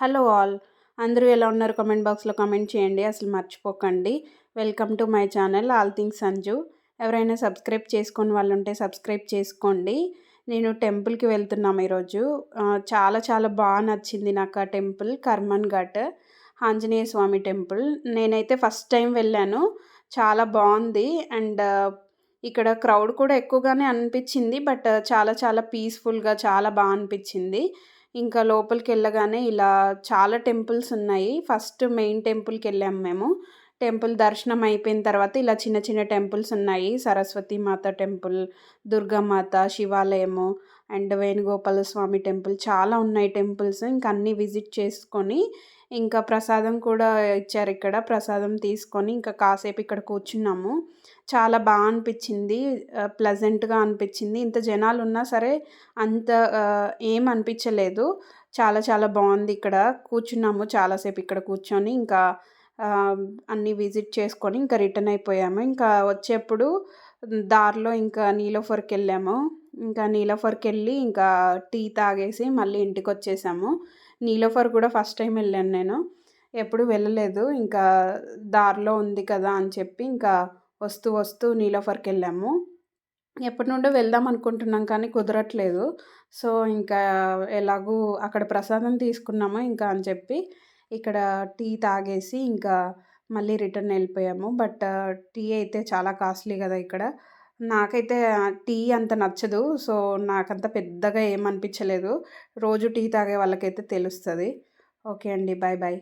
Hello all, అందరూ ఎలా ఉన్నారు? కామెంట్ బాక్స్లో కామెంట్ చేయండి, అసలు మర్చిపోకండి. Welcome to my channel all things Sanju. ఎవరైనా సబ్స్క్రైబ్ చేసుకొని వాళ్ళు ఉంటే సబ్స్క్రైబ్ చేసుకోండి. నేను టెంపుల్కి వెళ్తున్నాము ఈరోజు. చాలా చాలా బాగా నచ్చింది నాకు ఆ టెంపుల్. కర్మన్ ఘాట్ ఆంజనేయ స్వామి టెంపుల్. నేనైతే ఫస్ట్ టైం వెళ్ళాను, చాలా బాగుంది. అండ్ ఇక్కడ క్రౌడ్ కూడా ఎక్కువగానే అనిపించింది, బట్ చాలా చాలా పీస్ఫుల్గా చాలా బాగా అనిపించింది. ఇంకా లోపలికి వెళ్ళగానే ఇలా చాలా టెంపుల్స్ ఉన్నాయి. ఫస్ట్ మెయిన్ టెంపుల్కి వెళ్ళాము మేము. టెంపుల్ దర్శనం అయిపోయిన తర్వాత ఇలా చిన్న చిన్న టెంపుల్స్ ఉన్నాయి. సరస్వతి మాత టెంపుల్, దుర్గామాత, శివాలయము అండ్ వేణుగోపాల స్వామి టెంపుల్, చాలా ఉన్నాయి టెంపుల్స్. ఇంకా అన్నీ విజిట్ చేసుకొని ఇంకా ప్రసాదం కూడా ఇచ్చారు ఇక్కడ. ప్రసాదం తీసుకొని ఇంకా కాసేపు ఇక్కడ కూర్చున్నాము. చాలా బాగా అనిపించింది, ప్లెజెంట్గా అనిపించింది. ఇంత జనాలు ఉన్నా సరే అంత ఏం అనిపించలేదు. చాలా చాలా బాగుంది. ఇక్కడ కూర్చున్నాము చాలాసేపు, ఇక్కడ కూర్చొని ఇంకా అన్నీ విజిట్ చేసుకొని ఇంకా రిటర్న్ అయిపోయాము. ఇంకా వచ్చేప్పుడు దారిలో ఇంకా నీలోఫర్కి వెళ్ళాము. ఇంకా నీలోఫర్కి వెళ్ళి ఇంకా టీ తాగేసి మళ్ళీ ఇంటికి వచ్చేసాము. నీలోఫర్ కూడా ఫస్ట్ టైం వెళ్ళాను నేను, ఎప్పుడు వెళ్ళలేదు. ఇంకా దారిలో ఉంది కదా అని చెప్పి ఇంకా వస్తూ వస్తూ నీలోఫర్కి వెళ్ళాము. ఎప్పటి నుండో వెళ్దాం అనుకుంటున్నాం కానీ కుదరట్లేదు. సో ఇంకా ఎలాగూ అక్కడ ప్రసాదం తీసుకున్నాము ఇంకా అని చెప్పి ఇక్కడ టీ తాగేసి ఇంకా మళ్ళీ రిటర్న్ వెళ్ళిపోయాము. బట్ టీ అయితే చాలా కాస్ట్లీ కదా ఇక్కడ. నాకైతే టీ అంత నచ్చదు, సో నాకంత పెద్దగా ఏమనిపించలేదు. రోజు టీ తాగే వాళ్ళకైతే తెలుస్తుంది. ఓకే అండి, బాయ్ బాయ్.